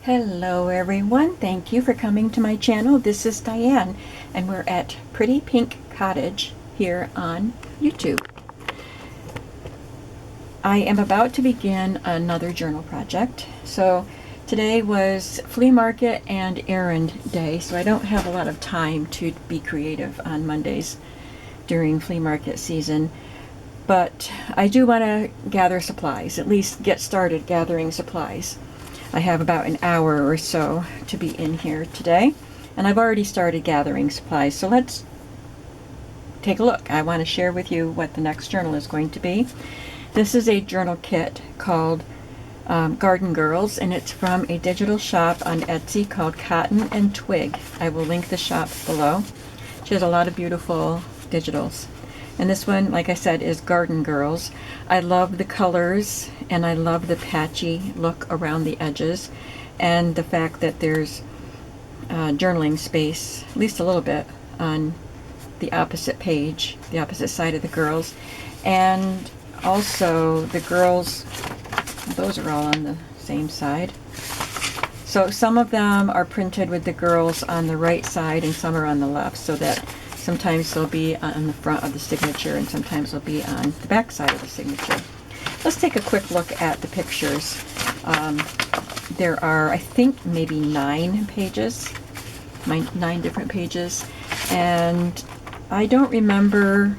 Hello everyone, thank you for coming to my channel. This is Diane and we're at Pretty Pink Cottage here on YouTube. I am about to begin another journal project. So today was flea market and errand day, so I don't have a lot of time to be creative on Mondays during flea market season. But I do want to gather supplies, at least get started gathering supplies. I have about an hour or so to be in here today, and I've already started gathering supplies, so let's take a look. I want to share with you what the next journal is going to be. This is a journal kit called Garden Girls, and it's from a digital shop on Etsy called Cotton and Twig. I will link the shop below. She has a lot of beautiful digitals. And this one, like I said, is Garden Girls. I love the colors and I love the patchy look around the edges and the fact that there's journaling space, at least a little bit, on the opposite page, the opposite side of the girls. And also the girls, those are all on the same side. So some of them are printed with the girls on the right side and some are on the left, so that sometimes they'll be on the front of the signature and sometimes they'll be on the back side of the signature. Let's take a quick look at the pictures. There are, I think, maybe 9 pages, 9 different pages, and I don't remember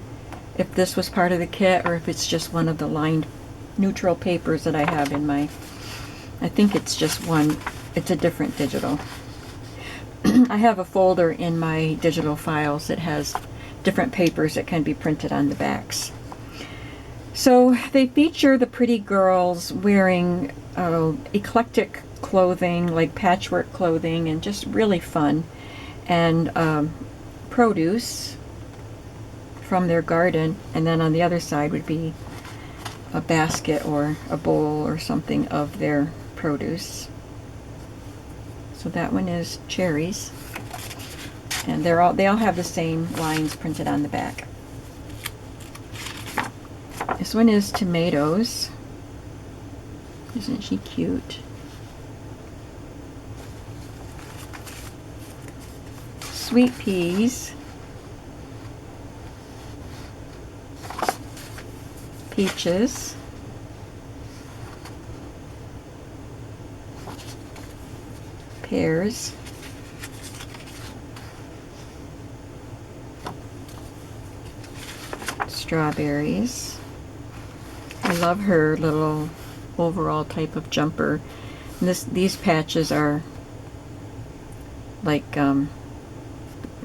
if this was part of the kit or if it's just one of the lined neutral papers that I have in my, I think it's just one, it's a different digital. I have a folder in my digital files that has different papers that can be printed on the backs. So they feature the pretty girls wearing eclectic clothing, like patchwork clothing, and just really fun. And produce from their garden, and then on the other side would be a basket or a bowl or something of their produce. So that one is cherries, and they all have the same lines printed on the back. This one is tomatoes. Isn't she cute? Sweet peas. Peaches. Pears. Strawberries. I love her little overall type of jumper. And these patches are like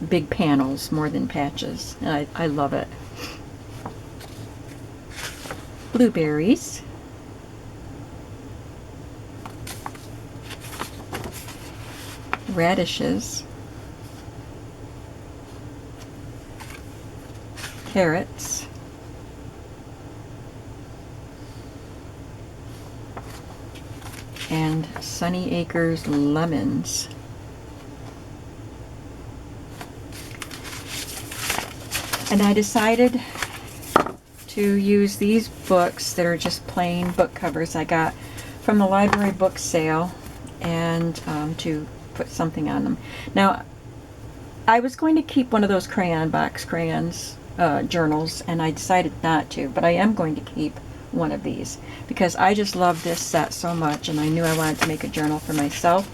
big panels more than patches. And I love it. Blueberries. Radishes, carrots, and Sunny Acres lemons. And I decided to use these books that are just plain book covers I got from the library book sale, and to put something on them. Now, I was going to keep one of those crayon box crayons journals, and I decided not to, but I am going to keep one of these because I just love this set so much, and I knew I wanted to make a journal for myself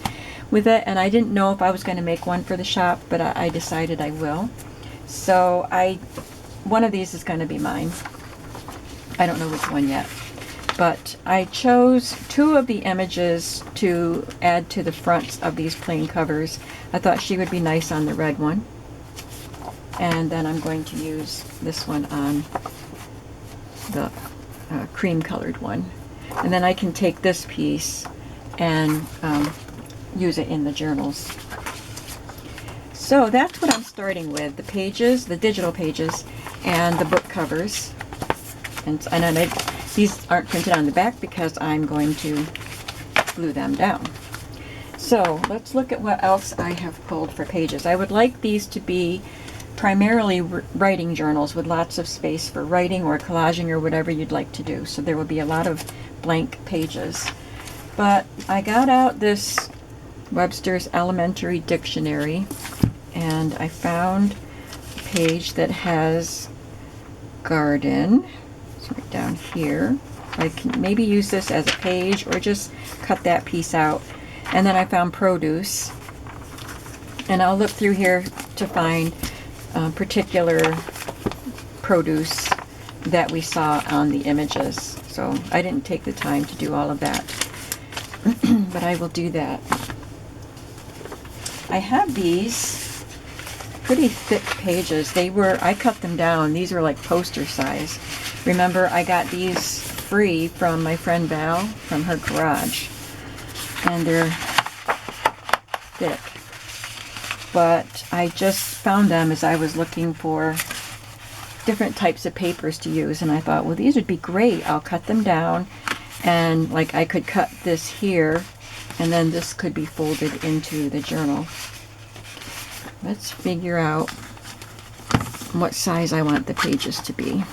with it, and I didn't know if I was going to make one for the shop, but I decided I will. So one of these is going to be mine. I don't know which one yet. But I chose 2 of the images to add to the fronts of these plain covers. I thought she would be nice on the red one. And then I'm going to use this one on the cream colored one. And then I can take this piece and use it in the journals. So that's what I'm starting with. The pages, the digital pages, and the book covers. And these aren't printed on the back because I'm going to glue them down. So let's look at what else I have pulled for pages. I would like these to be primarily writing journals with lots of space for writing or collaging or whatever you'd like to do. So there will be a lot of blank pages. But I got out this Webster's Elementary Dictionary, and I found a page that has garden. It's right down here. I can maybe use this as a page or just cut that piece out. And then I found produce, and I'll look through here to find particular produce that we saw on the images. So I didn't take the time to do all of that, but I will do that. I have these pretty thick pages. I cut them down. These are like poster size. Remember, I got these free from my friend Val from her garage, and they're thick. But I just found them as I was looking for different types of papers to use, and I thought, well, these would be great. I'll cut them down, and like I could cut this here, and then this could be folded into the journal. Let's figure out what size I want the pages to be.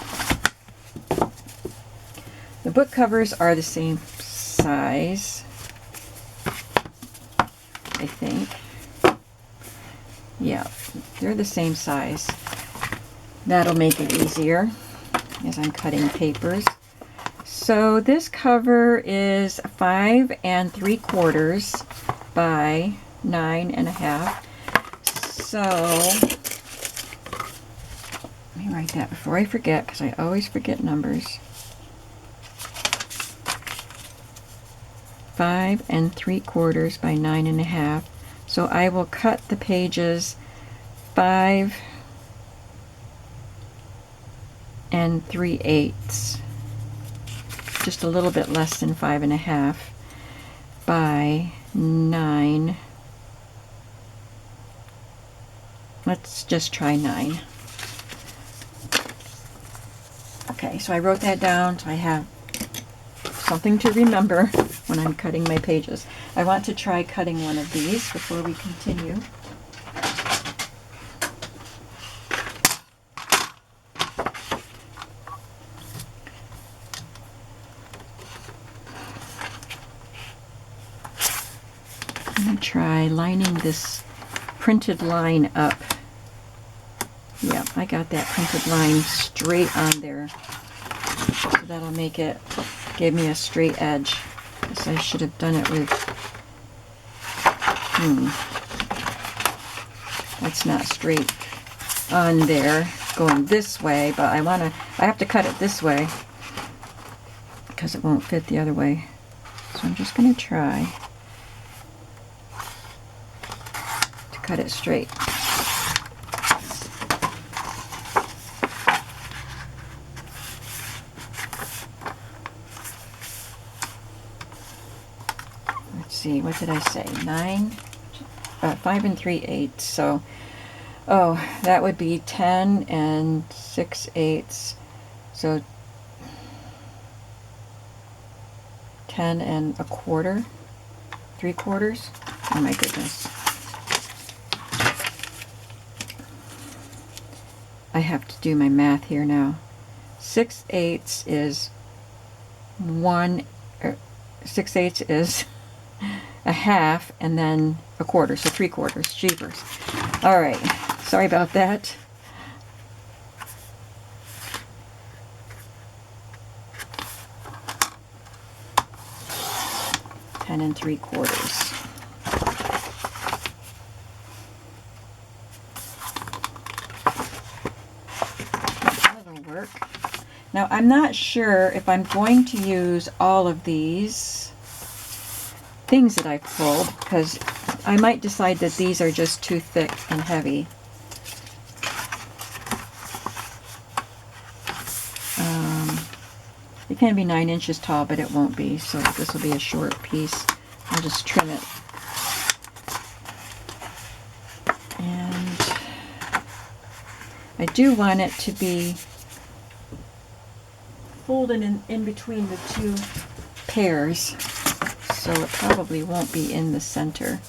The book covers are the same size, I think. Yeah, they're the same size. That'll make it easier as I'm cutting papers. So this cover is 5 3/4 by 9 1/2. So let me write that before I forget, because I always forget numbers. 5 3/4 by 9 1/2. So I will cut the pages 5 3/8, just a little bit less than 5 1/2 by 9. Let's just try 9. Okay, so I wrote that down so I have something to remember when I'm cutting my pages. I want to try cutting one of these before we continue. I'm going to try lining this printed line up. Yeah, I got that printed line straight on there. So that'll make it, give me a straight edge. Guess I should have done it with, that's not straight on there, going this way, but I have to cut it this way because it won't fit the other way. So I'm just going to try to cut it straight. See, what did I say? 5 3/8. So, oh, that would be 10 6/8. So 10 1/4, 3/4. Oh my goodness. I have to do my math here now. 6/8 is 6/8 is a half, and then 1/4, so 3/4. Jeepers. All right, sorry about that. And 3/4. That'll work. Now I'm not sure if I'm going to use all of these things that I pulled, because I might decide that these are just too thick and heavy. It can be 9 inches tall, but it won't be, so this will be a short piece. I'll just trim it. And I do want it to be folded in between the two pairs, so it probably won't be in the center.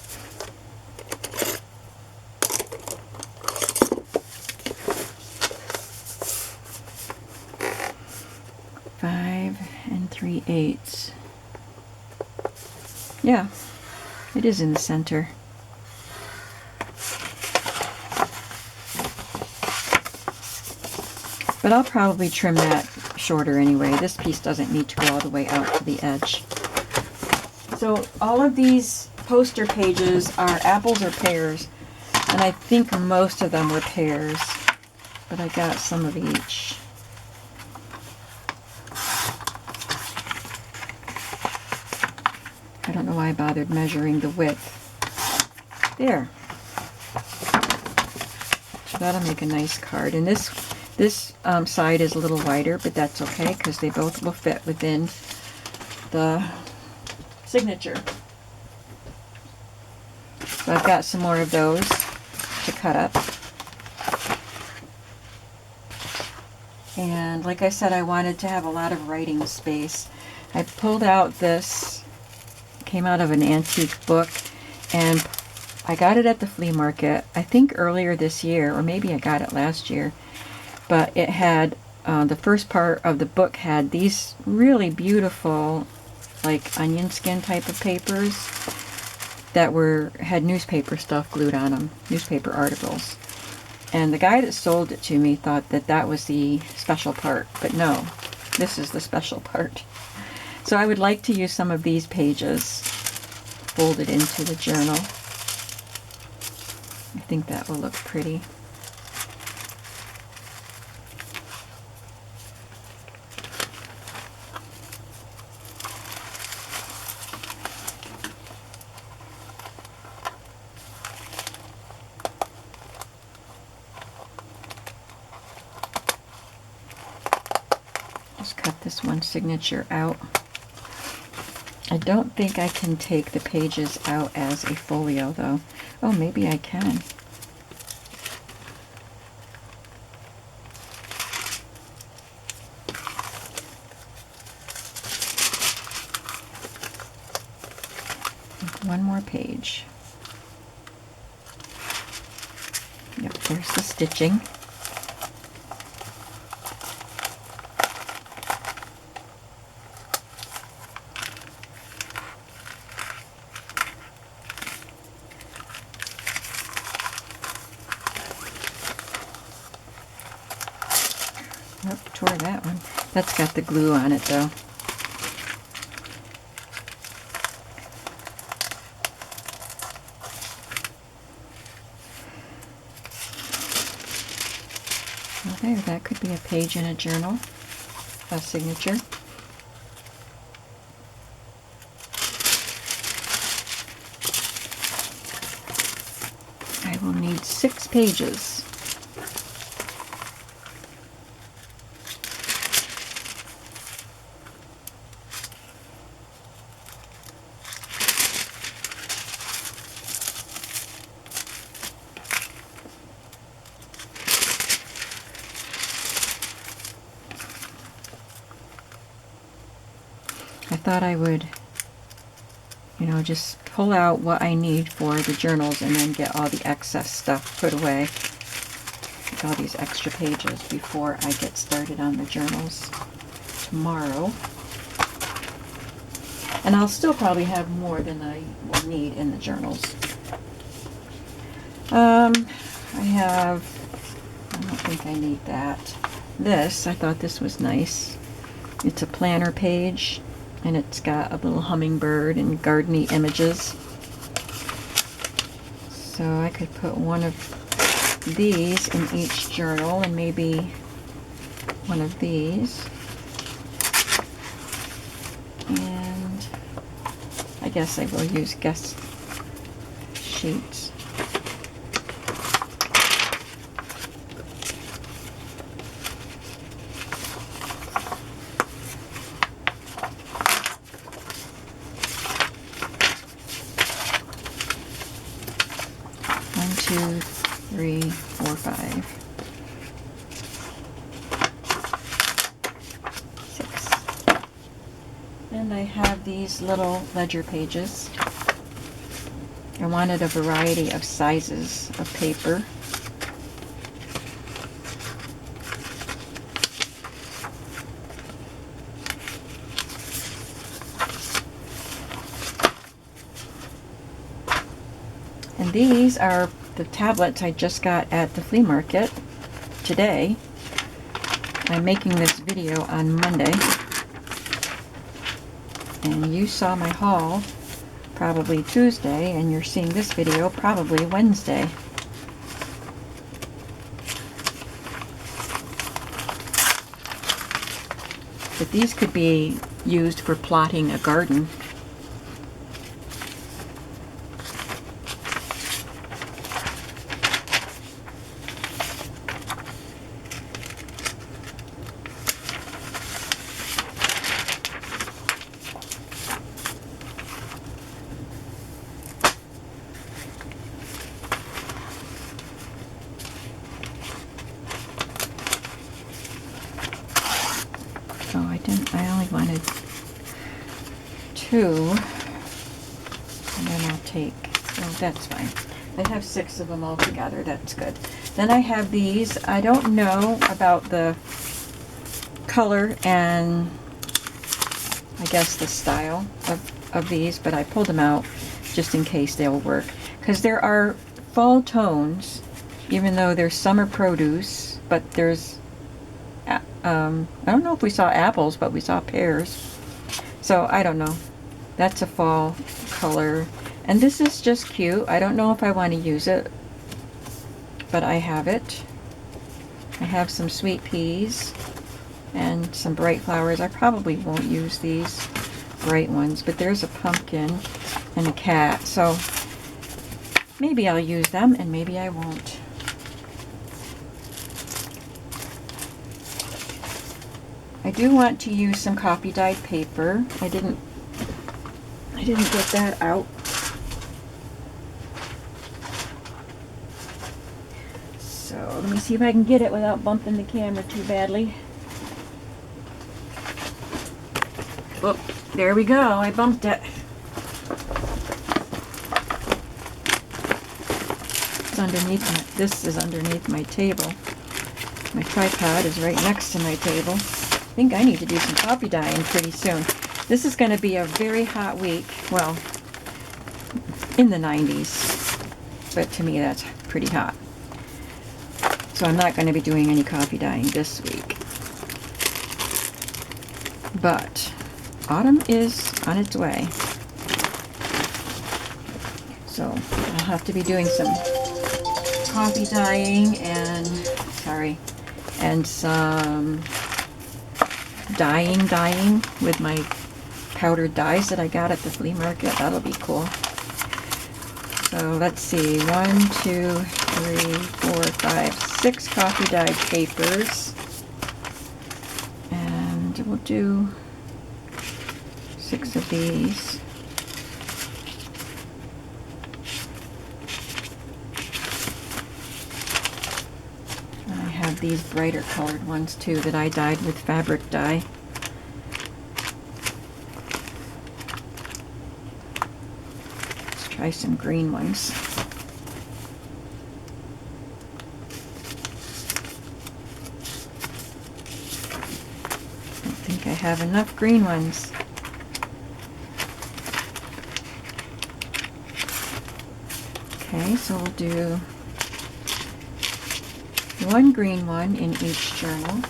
Five 3/8. Yeah, It is in the center. But I'll probably trim that shorter anyway. This piece doesn't need to go all the way out to the edge. So all of these poster pages are apples or pears, and I think most of them were pears, but I got some of each. I don't know why I bothered measuring the width. There. So that'll make a nice card. And this side is a little wider, but that's okay because they both will fit within the signature. So I've got some more of those to cut up. And like I said, I wanted to have a lot of writing space. I pulled out this, came out of an antique book, and I got it at the flea market, I think earlier this year, or maybe I got it last year. But it had, the first part of the book had these really beautiful, like onion skin type of papers that had newspaper stuff glued on them, newspaper articles. And the guy that sold it to me thought that that was the special part, but no, this is the special part. So I would like to use some of these pages folded into the journal. I think that will look pretty. Just cut this one signature out. I don't think I can take the pages out as a folio though. Oh, maybe I can. One more page. Yep, there's the stitching. Oh, tore that one. That's got the glue on it though. Well, there, that could be a page in a journal, a signature. I will need 6 pages. I thought I would, just pull out what I need for the journals and then get all the excess stuff put away, like all these extra pages, before I get started on the journals tomorrow. And I'll still probably have more than I will need in the journals. I don't think I need that. This, I thought this was nice. It's a planner page, and it's got a little hummingbird and gardeny images. So I could put one of these in each journal, and maybe one of these. And I guess I will use guest sheets. One, two, three, four, five, 6. And I have these little ledger pages. I wanted a variety of sizes of paper. And these are the tablets I just got at the flea market today. I'm making this video on Monday. And you saw my haul probably Tuesday, and you're seeing this video probably Wednesday. But these could be used for plotting a garden. I only wanted 2, and then I'll take, well, that's fine. I have 6 of them all together, that's good. Then I have these. I don't know about the color and I guess the style of these, but I pulled them out just in case they'll work. Because there are fall tones, even though there's summer produce, but there's I don't know if we saw apples, but we saw pears. So I don't know. That's a fall color. And this is just cute. I don't know if I want to use it, but I have it. I have some sweet peas and some bright flowers. I probably won't use these bright ones, but there's a pumpkin and a cat. So maybe I'll use them and maybe I won't. I do want to use some coffee dyed paper. I didn't get that out. So let me see if I can get it without bumping the camera too badly. Oh, there we go. I bumped it. It's underneath this is underneath my table. My tripod is right next to my table. I think I need to do some coffee dyeing pretty soon. This is going to be a very hot week. Well, in the 90s, but to me that's pretty hot. So I'm not going to be doing any coffee dyeing this week. But autumn is on its way. So I'll have to be doing some coffee dyeing and, and some dyeing with my powdered dyes that I got at the flea market. That'll be cool. So let's see, 1, 2, 3, 4, 5, 6 coffee dyed papers. And we'll do 6 of these. I have these brighter colored ones too that I dyed with fabric dye. Let's try some green ones. I don't think I have enough green ones. Okay, so we'll do 1 green one in each journal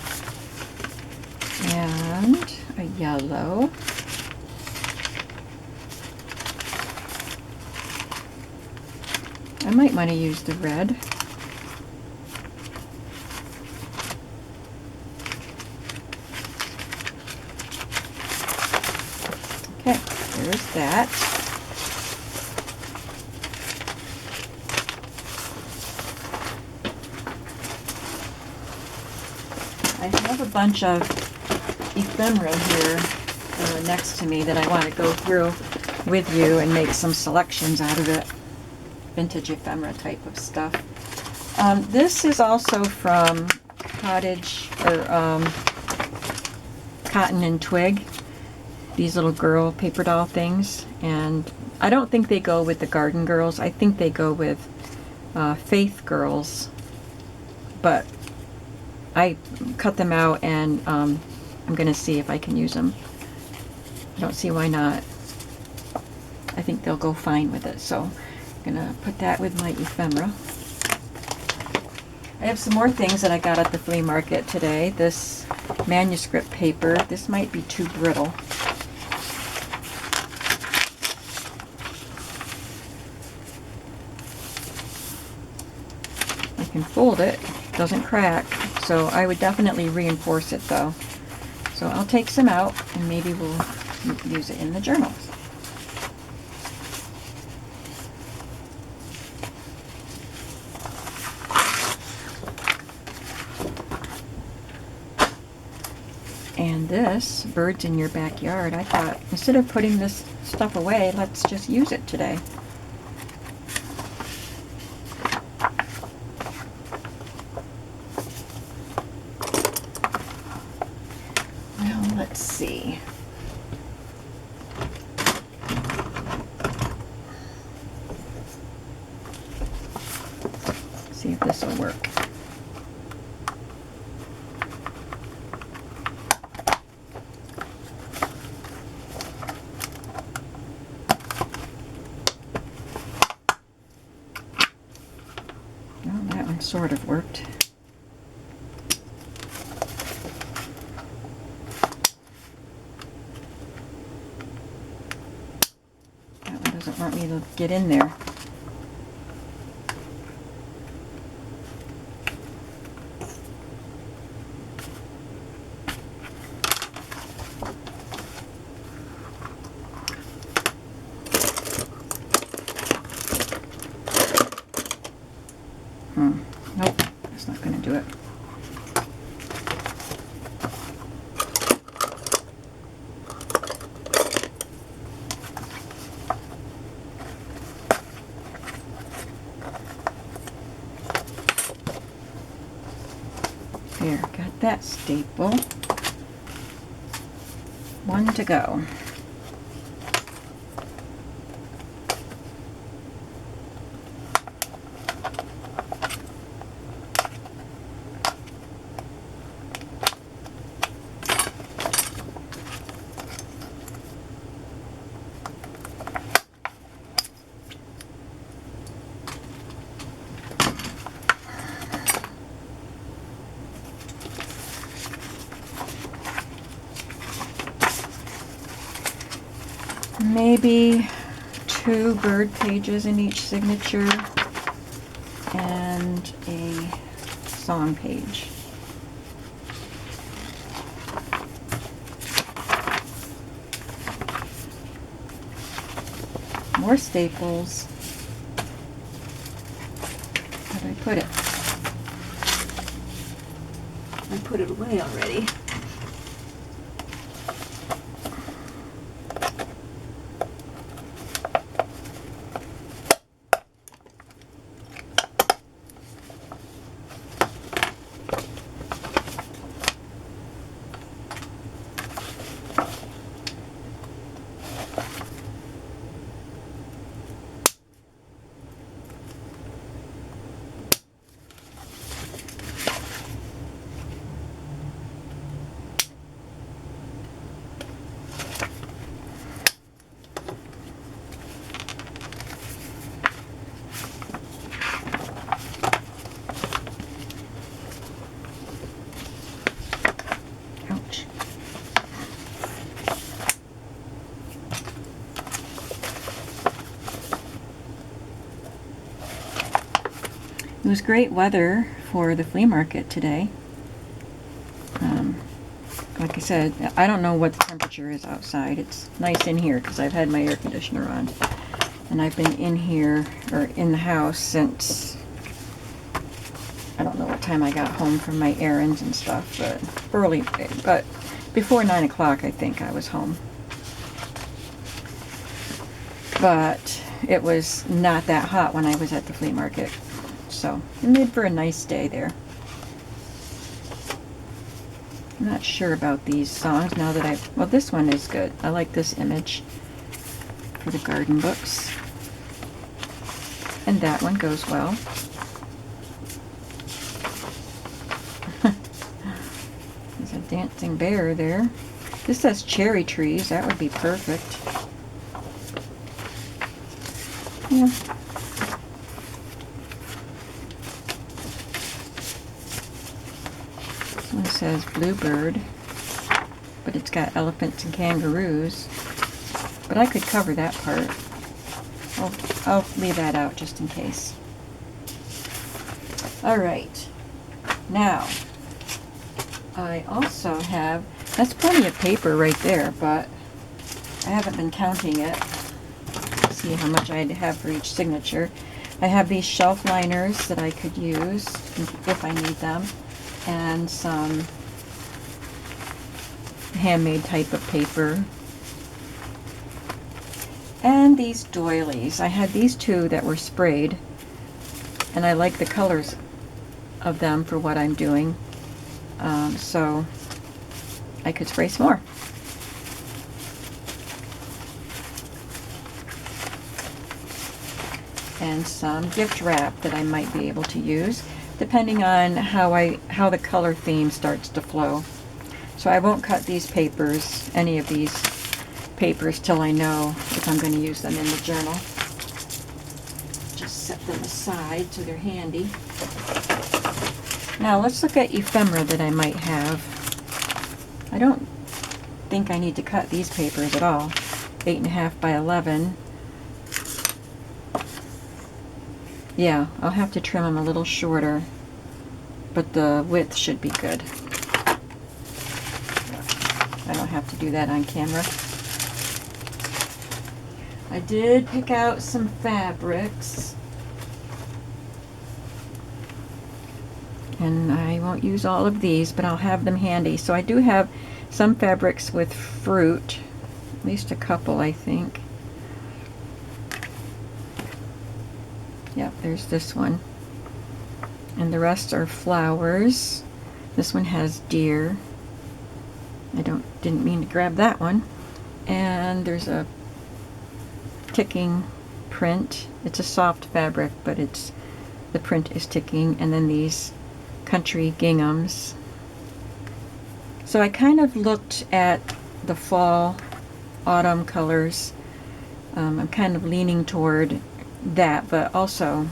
and a yellow. I might want to use the red. Okay, there's that. I have a bunch of ephemera here next to me that I want to go through with you and make some selections out of it. Vintage ephemera type of stuff. This is also from Cotton and Twig. These little girl paper doll things. And I don't think they go with the Garden Girls. I think they go with Faith Girls. But I cut them out and I'm going to see if I can use them. I don't see why not. I think they'll go fine with it. So Gonna put that with my ephemera. I have some more things that I got at the flea market today. This manuscript paper. This might be too brittle. I can fold it. Doesn't crack. So I would definitely reinforce it though. So I'll take some out and maybe we'll use it in the journals. And this, Birds in Your Backyard, I thought instead of putting this stuff away, let's just use it today. Well, let's see. See if this will work. Well, that one sort of worked. That one doesn't want me to get in there. Nope, that's not going to do it. There, got that staple. One to go. Maybe 2 bird pages in each signature and a song page. More staples. Where did I put it? I put it away already. Ouch. It was great weather for the flea market today. Like I said, I don't know what the temperature is outside. It's nice in here because I've had my air conditioner on. And I've been in here, or in the house, since I don't know what time I got home from my errands and stuff, but early, but before 9 o'clock I think I was home. But it was not that hot when I was at the flea market. So it made for a nice day there. I'm not sure about these songs now that well, this one is good. I like this image for the garden books. And that one goes well. There's a dancing bear there. This says cherry trees. That would be perfect. Yeah. This one says bluebird, but it's got elephants and kangaroos. But I could cover that part. I'll leave that out just in case. Alright, now I also have, that's plenty of paper right there, but I haven't been counting it. See how much I have for each signature. I have these shelf liners that I could use if I need them, and some handmade type of paper. And these doilies. I had these two that were sprayed, and I like the colors of them for what I'm doing. So I could spray some more. And some gift wrap that I might be able to use, depending on how the color theme starts to flow. So I won't cut these papers, any of these papers, till I know if I'm going to use them in the journal. Just set them aside so they're handy. Now let's look at ephemera that I might have. I don't think I need to cut these papers at all. 8.5 by 11. Yeah, I'll have to trim them a little shorter, but the width should be good. I don't have to do that on camera. I did pick out some fabrics, and I won't use all of these, but I'll have them handy. So I do have some fabrics with fruit, at least a couple, I think. Yep, there's this one. And the rest are flowers. This one has deer. I didn't mean to grab that one. And there's a ticking print. It's a soft fabric, but the print is ticking. And then these country ginghams. So I kind of looked at the fall, autumn colors. I'm kind of leaning toward that, but also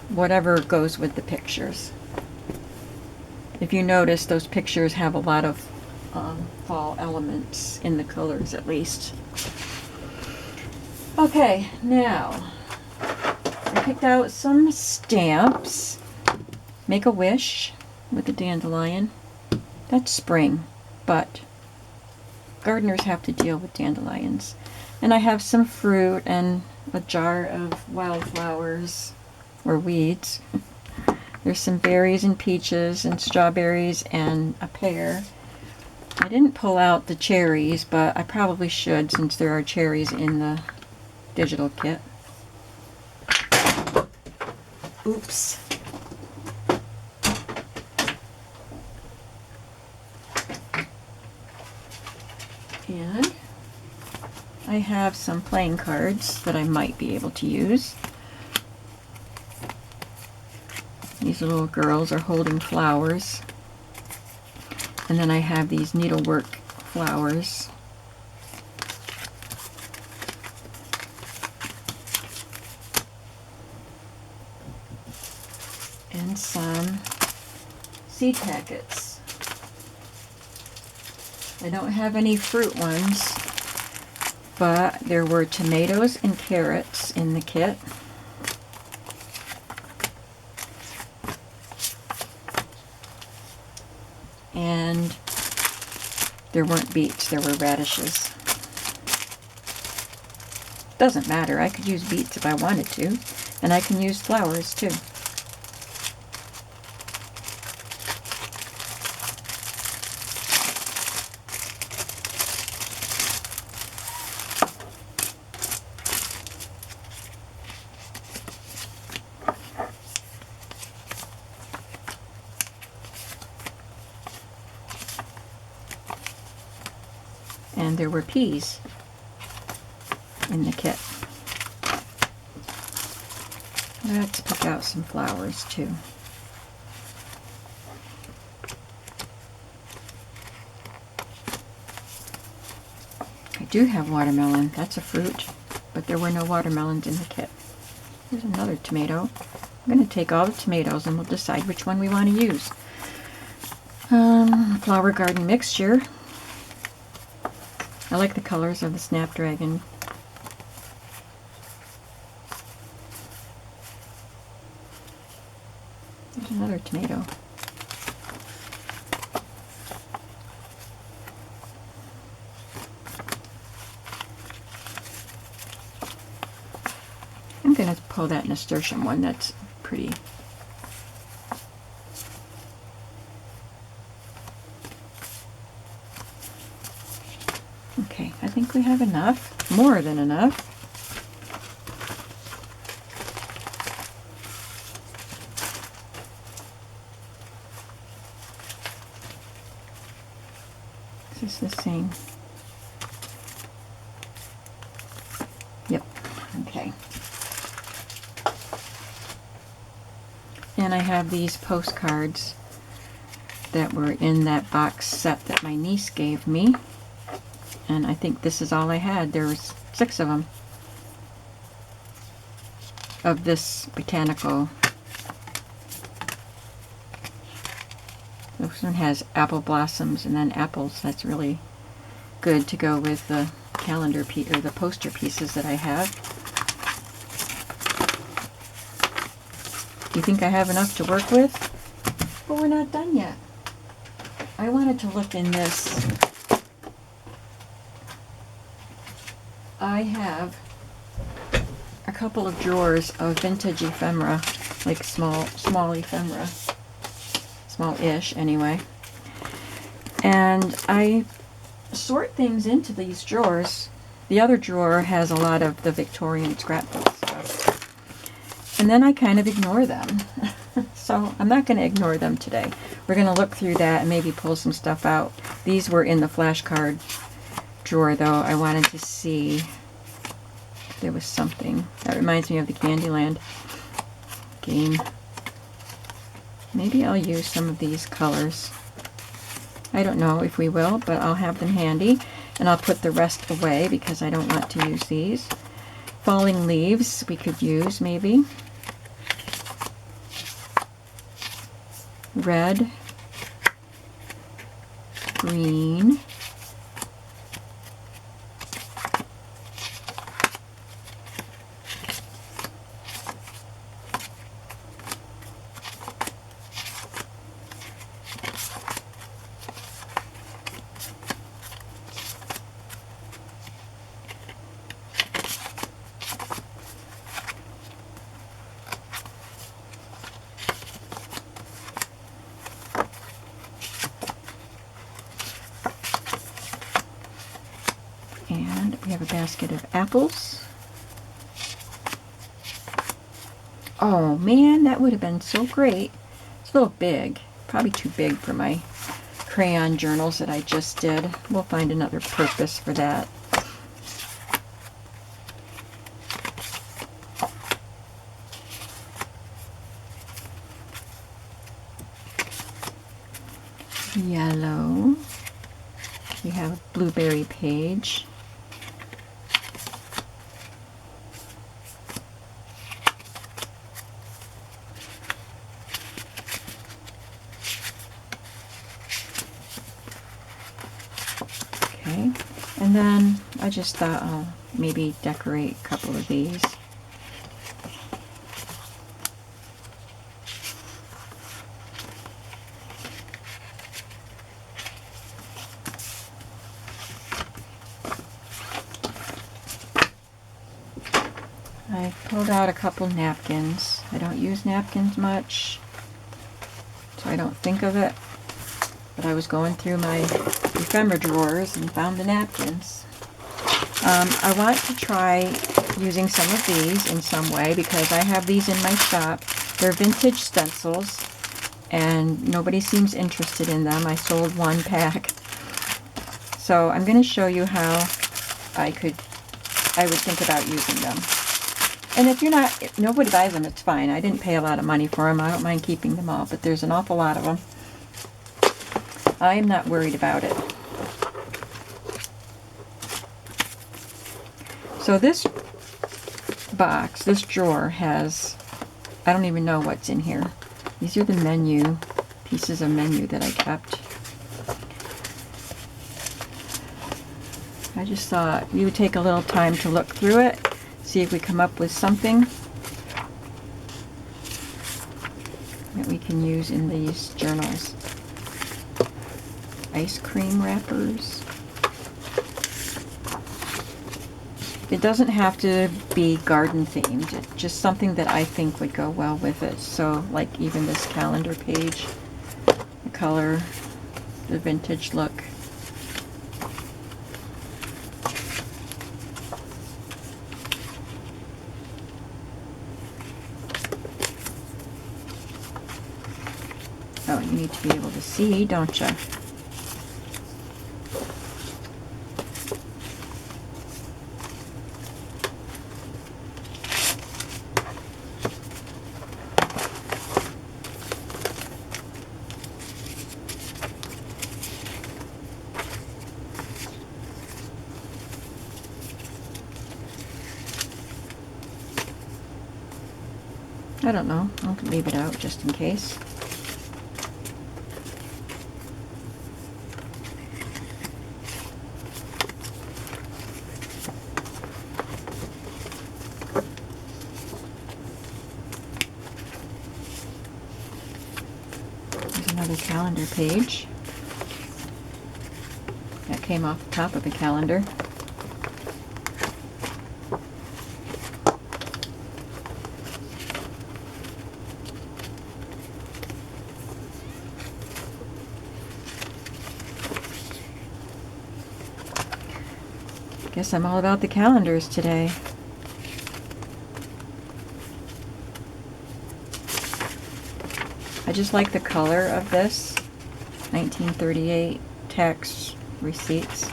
whatever goes with the pictures. If you notice, those pictures have a lot of fall elements in the colors, at least. Okay, now I picked out some stamps. Make a wish with a dandelion. That's spring, but gardeners have to deal with dandelions. And I have some fruit and a jar of wildflowers or weeds. There's some berries and peaches and strawberries and a pear. I didn't pull out the cherries, but I probably should since there are cherries in the digital kit. Oops. And I have some playing cards that I might be able to use. These little girls are holding flowers. And then I have these needlework flowers. And some seed packets. I don't have any fruit ones, but there were tomatoes and carrots in the kit. And there weren't beets, there were radishes. Doesn't matter, I could use beets if I wanted to, and I can use flowers too. And there were peas in the kit. Let's pick out some flowers too. I do have watermelon. That's a fruit, but there were no watermelons in the kit. Here's another tomato. I'm going to take all the tomatoes and we'll decide which one we want to use. Flower garden mixture. I like the colors of the Snapdragon. There's another tomato. I'm going to pull that nasturtium one. That's pretty. Okay, I think we have enough. More than enough. Is this the same? Yep. Okay. And I have these postcards that were in that box set that my niece gave me. And I think this is all I had. There was 6 of them. Of this botanical. This one has apple blossoms and then apples. That's really good to go with the calendar piece or the poster pieces that I have. Do you think I have enough to work with? But we're not done yet. I wanted to look in this. I have a couple of drawers of vintage ephemera, like small ephemera, small-ish anyway. And I sort things into these drawers. The other drawer has a lot of the Victorian scrapbook stuff. And then I kind of ignore them. So I'm not going to ignore them today. We're going to look through that and maybe pull some stuff out. These were in the flashcard drawer, though. I wanted to see if there was something. That reminds me of the Candyland game. Maybe I'll use some of these colors. I don't know if we will, but I'll have them handy. And I'll put the rest away because I don't want to use these. Falling leaves we could use, maybe. Red. Green. And we have a basket of apples. Oh man, that would have been so great. It's a little big, probably too big for my crayon journals that I just did. We'll find another purpose for that. Yellow. We have a blueberry page. Okay, and then I just thought I'll maybe decorate a couple of these. I pulled out a couple napkins. I don't use napkins much, so I don't think of it. But I was going through my ephemera drawers and found the napkins. I want to try using some of these in some way because I have these in my shop. They're vintage stencils and nobody seems interested in them. I sold 1 pack. So I'm going to show you how I would think about using them. And if nobody buys them, it's fine. I didn't pay a lot of money for them. I don't mind keeping them all, but there's an awful lot of them. I am not worried about it. So this box, this drawer has, I don't even know what's in here. These are the menu pieces of menu that I kept. I just thought we would take a little time to look through it, see if we come up with something that we can use in these journals. Ice cream wrappers. It doesn't have to be garden themed, it's just something that I think would go well with it. So like even this calendar page, the color, the vintage look. Oh, you need to be able to see, don't you? I don't know. I'll leave it out just in case. There's another calendar page. That came off the top of the calendar. Guess I'm all about the calendars today. I just like the color of this 1938 tax receipts.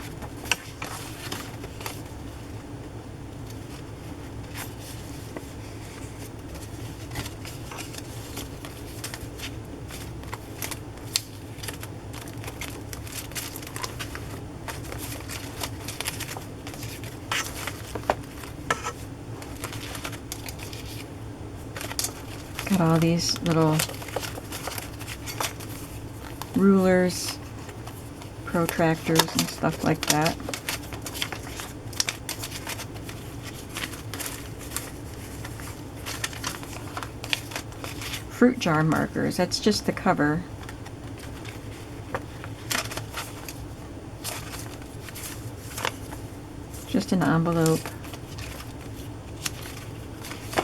Got all these little rulers, protractors, and stuff like that. Fruit jar markers, that's just the cover. Just an envelope.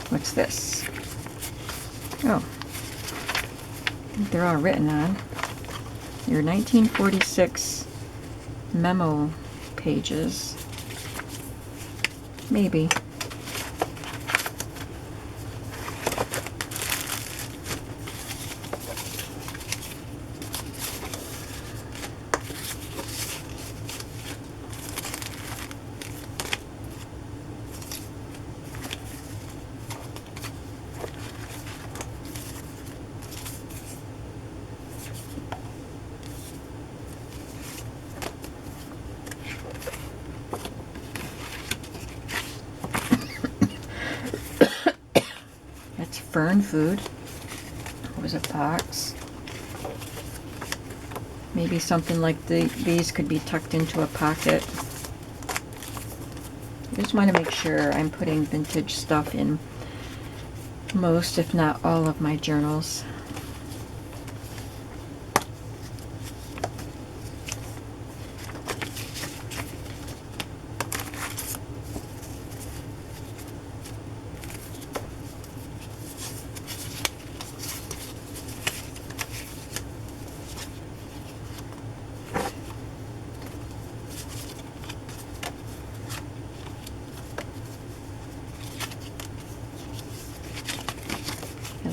What's this? Oh, I think they're all written on. Your 1946 memo pages. Maybe. Fern food. What was a box? Maybe something like these could be tucked into a pocket. I just want to make sure I'm putting vintage stuff in most, if not all, of my journals.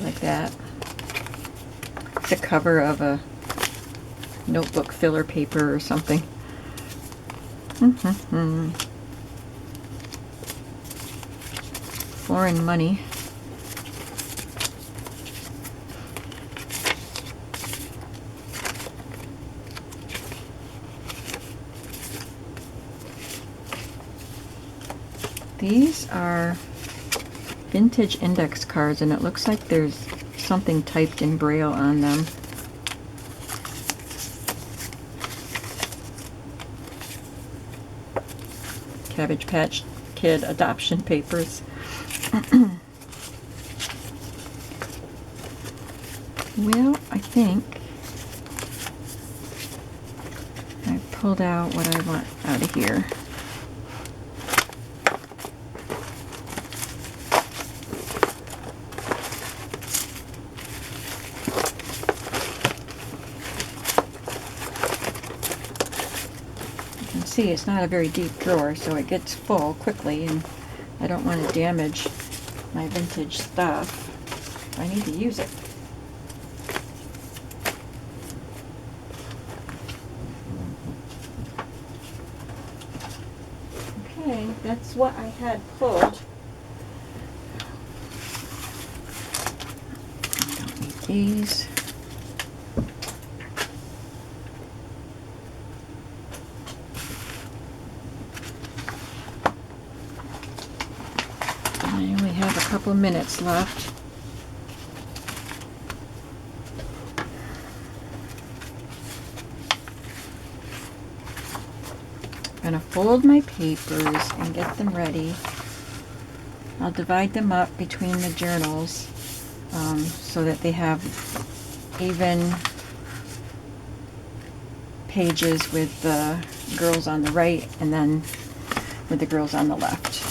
Like that. It's a cover of a notebook filler paper or something. Foreign money. These are vintage index cards, and it looks like there's something typed in Braille on them. Cabbage Patch Kid adoption papers. Well, I think I pulled out what I want out of here. You can see it's not a very deep drawer, so it gets full quickly, and I don't want to damage my vintage stuff. I need to use it. Okay, that's what I had pulled. I don't need these. I only have a couple minutes left. I'm going to fold my papers and get them ready. I'll divide them up between the journals so that they have even pages with the girls on the right and then with the girls on the left.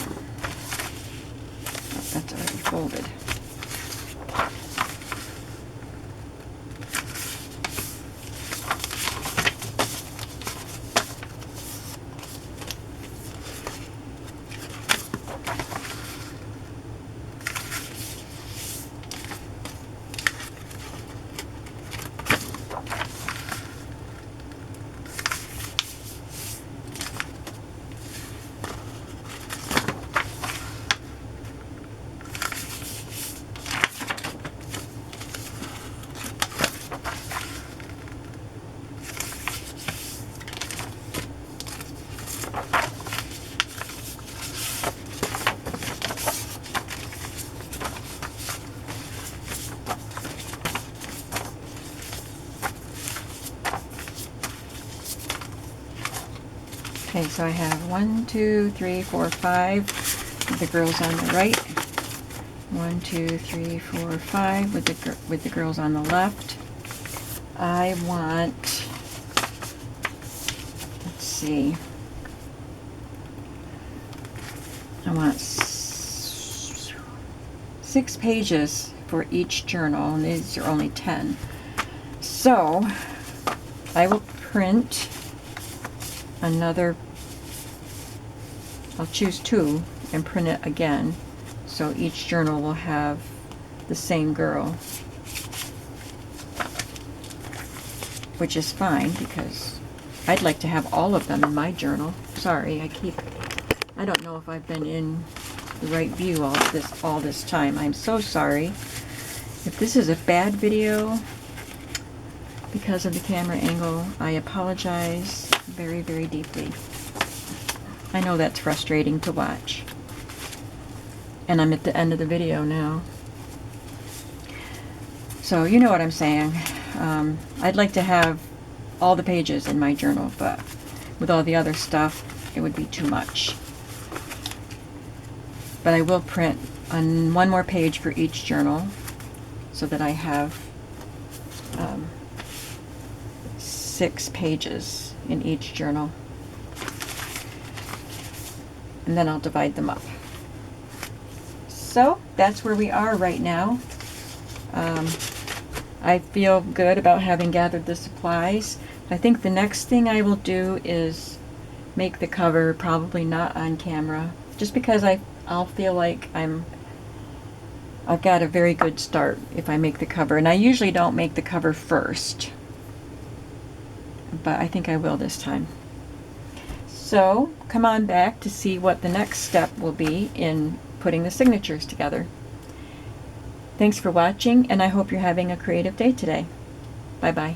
Oh, that's already folded. Okay, so I have 1, 2, 3, 4, 5 with the girls on the right. 1, 2, 3, 4, 5 with the girls on the left. I want, let's see, I want 6 pages for each journal, and these are only 10. So I will print another, I'll choose 2 and print it again, so each journal will have the same girl, which is fine because I'd like to have all of them in my journal. Sorry, I don't know if I've been in the right view all this time. I'm so sorry. If this is a bad video because of the camera angle, I apologize very, very deeply. I know that's frustrating to watch. And I'm at the end of the video now. So you know what I'm saying. I'd like to have all the pages in my journal, but with all the other stuff, it would be too much. But I will print on 1 more page for each journal so that I have 6 pages in each journal. And then I'll divide them up. So that's where we are right now. I feel good about having gathered the supplies. I think the next thing I will do is make the cover, probably not on camera, just because I'll feel like I've got a very good start if I make the cover. And I usually don't make the cover first, but I think I will this time. So come on back to see what the next step will be in putting the signatures together. Thanks for watching, and I hope you're having a creative day today. Bye-bye.